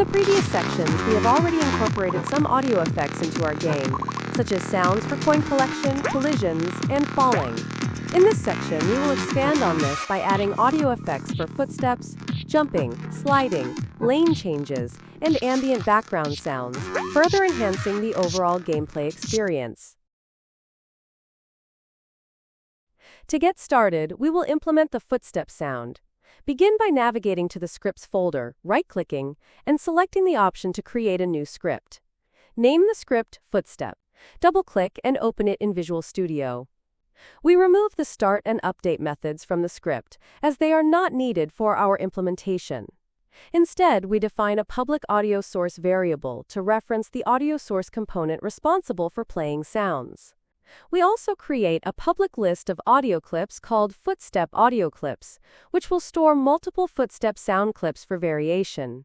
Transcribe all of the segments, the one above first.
the previous sections, we have already incorporated some audio effects into our game, such as sounds for coin collection, collisions, and falling. In this section, we will expand on this by adding audio effects for footsteps, jumping, sliding, lane changes, and ambient background sounds, further enhancing the overall gameplay experience. To get started, we will implement the footstep sound. Begin by navigating to the Scripts folder, right-clicking, and selecting the option to create a new script. Name the script Footstep. Double-click and open it in Visual Studio. We remove the start and update methods from the script, as they are not needed for our implementation. Instead, we define a public audio source variable to reference the audio source component responsible for playing sounds. We also create a public list of audio clips called Footstep audio clips, which will store multiple footstep sound clips for variation.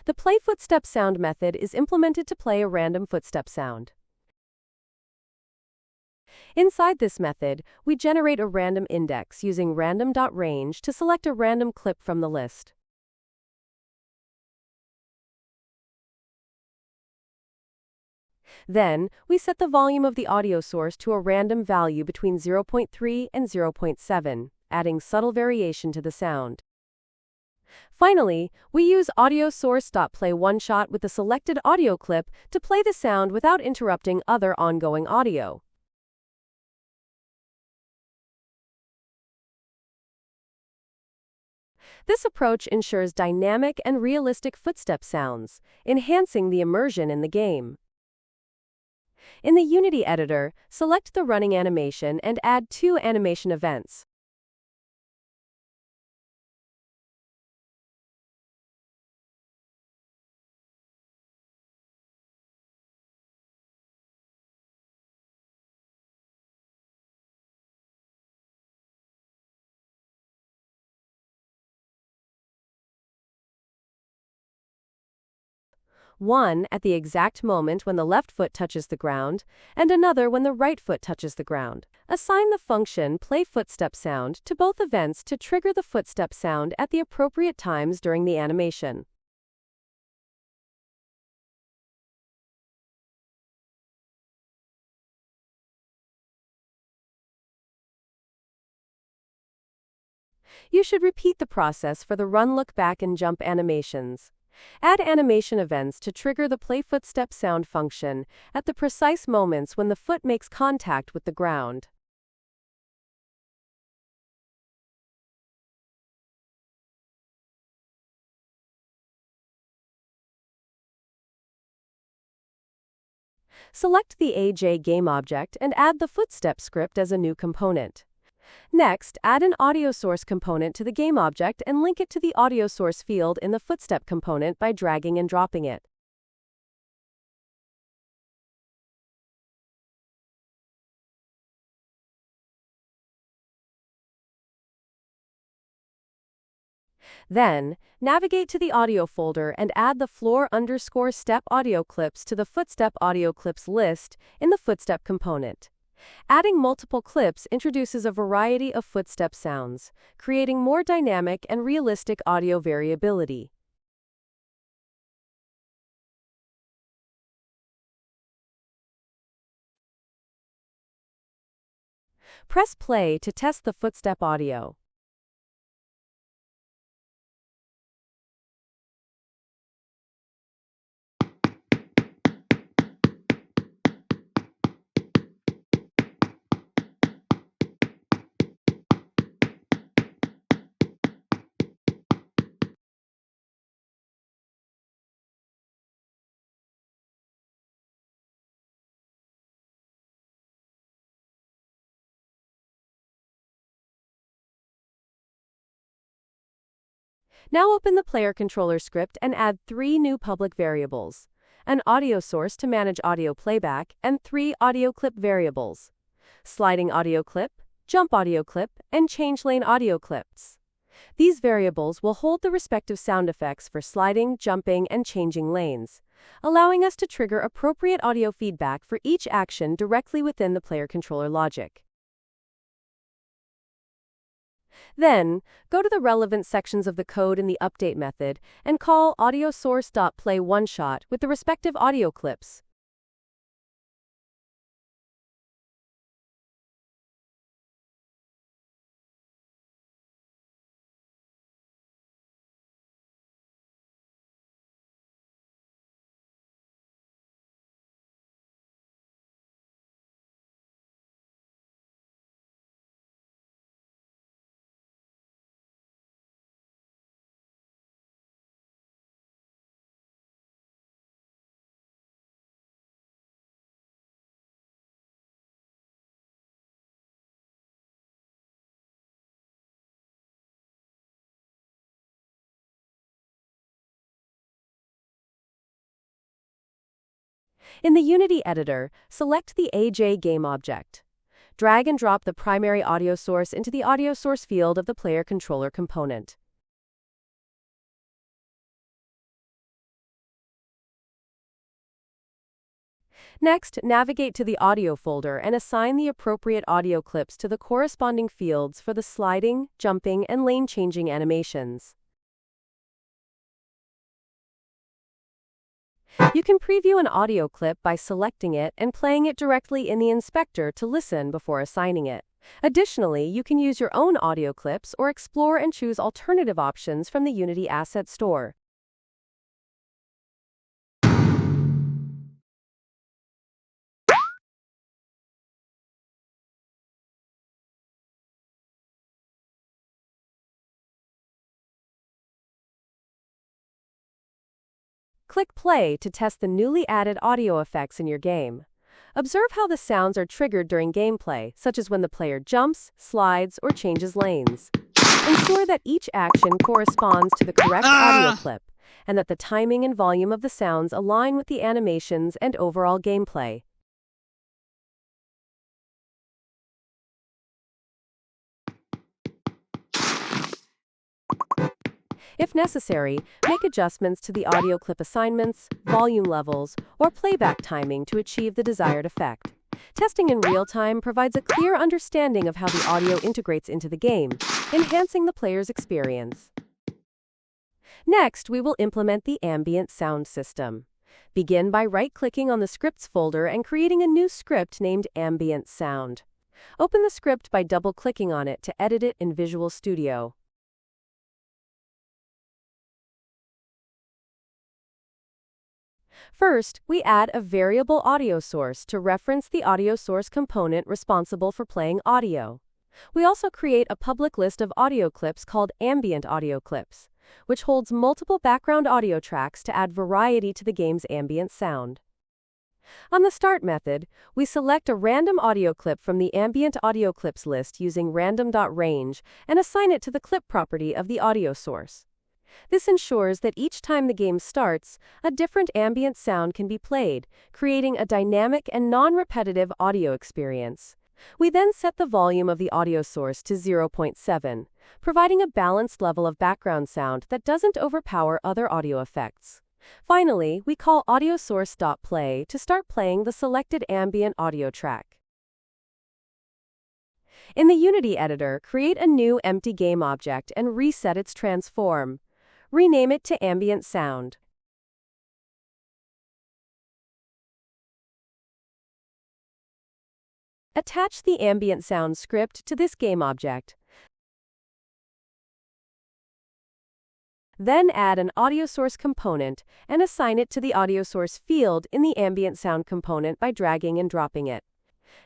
The Play Footstep Sound method is implemented to play a random footstep sound. Inside this method, we generate a random index using random.range to select a random clip from the list. Then, we set the volume of the audio source to a random value between 0.3 and 0.7, adding subtle variation to the sound. Finally, we use audio source.play one-shot with the selected audio clip to play the sound without interrupting other ongoing audio. This approach ensures dynamic and realistic footstep sounds, enhancing the immersion in the game. In the Unity editor, select the running animation and add 2 animation events. One at the exact moment when the left foot touches the ground, and another when the right foot touches the ground. Assign the function playFootstepSound to both events to trigger the footstep sound at the appropriate times during the animation. You should repeat the process for the run, look back, and jump animations. Add animation events to trigger the playFootstepSound function at the precise moments when the foot makes contact with the ground. Select the AJ game object and add the footstep script as a new component. Next, add an audio source component to the game object and link it to the audio source field in the footstep component by dragging and dropping it. Then, navigate to the audio folder and add the floor_step audio clips to the footstep audio clips list in the footstep component. Adding multiple clips introduces a variety of footstep sounds, creating more dynamic and realistic audio variability. Press play to test the footstep audio. Now open the PlayerController script and add 3 new public variables: an audio source to manage audio playback, and 3 audio clip variables: sliding audio clip, jump audio clip, and change lane audio clips. These variables will hold the respective sound effects for sliding, jumping, and changing lanes, allowing us to trigger appropriate audio feedback for each action directly within the PlayerController logic. Then, go to the relevant sections of the code in the update method and call audiosource.play1shot with the respective audio clips. In the Unity editor, select the AJ game object. Drag and drop the primary audio source into the audio source field of the PlayerController component. Next, navigate to the audio folder and assign the appropriate audio clips to the corresponding fields for the sliding, jumping, and lane-changing animations. You can preview an audio clip by selecting it and playing it directly in the inspector to listen before assigning it. Additionally, you can use your own audio clips or explore and choose alternative options from the Unity Asset Store. Click play to test the newly added audio effects in your game. Observe how the sounds are triggered during gameplay, such as when the player jumps, slides, or changes lanes. Ensure that each action corresponds to the correct audio clip, and that the timing and volume of the sounds align with the animations and overall gameplay. If necessary, make adjustments to the audio clip assignments, volume levels, or playback timing to achieve the desired effect. Testing in real time provides a clear understanding of how the audio integrates into the game, enhancing the player's experience. Next, we will implement the ambient sound system. Begin by right-clicking on the scripts folder and creating a new script named AmbientSound. Open the script by double-clicking on it to edit it in Visual Studio. First, we add a variable audio source to reference the audio source component responsible for playing audio. We also create a public list of audio clips called ambient audio clips, which holds multiple background audio tracks to add variety to the game's ambient sound. On the start method, we select a random audio clip from the ambient audio clips list using random.range and assign it to the clip property of the audio source. This ensures that each time the game starts, a different ambient sound can be played, creating a dynamic and non-repetitive audio experience. We then set the volume of the audio source to 0.7, providing a balanced level of background sound that doesn't overpower other audio effects. Finally, we call audiosource.play to start playing the selected ambient audio track. In the Unity editor, create a new empty game object and reset its transform. Rename it to AmbientSound. Attach the AmbientSound script to this game object. Then add an audio source component and assign it to the audio source field in the AmbientSound component by dragging and dropping it.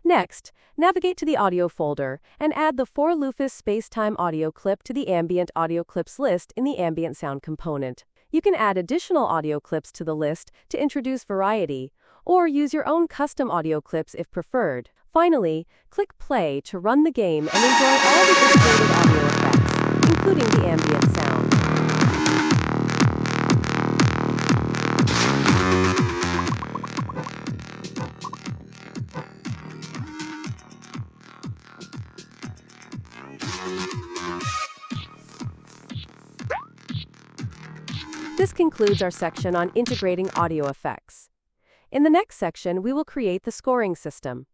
Next, navigate to the audio folder and add the For Lufus Spacetime audio clip to the ambient audio clips list in the AmbientSound component. You can add additional audio clips to the list to introduce variety, or use your own custom audio clips if preferred. Finally, click play to run the game and enjoy all the integrated audio effects, including the ambient sound. This concludes our section on integrating audio effects. In the next section, we will create the scoring system.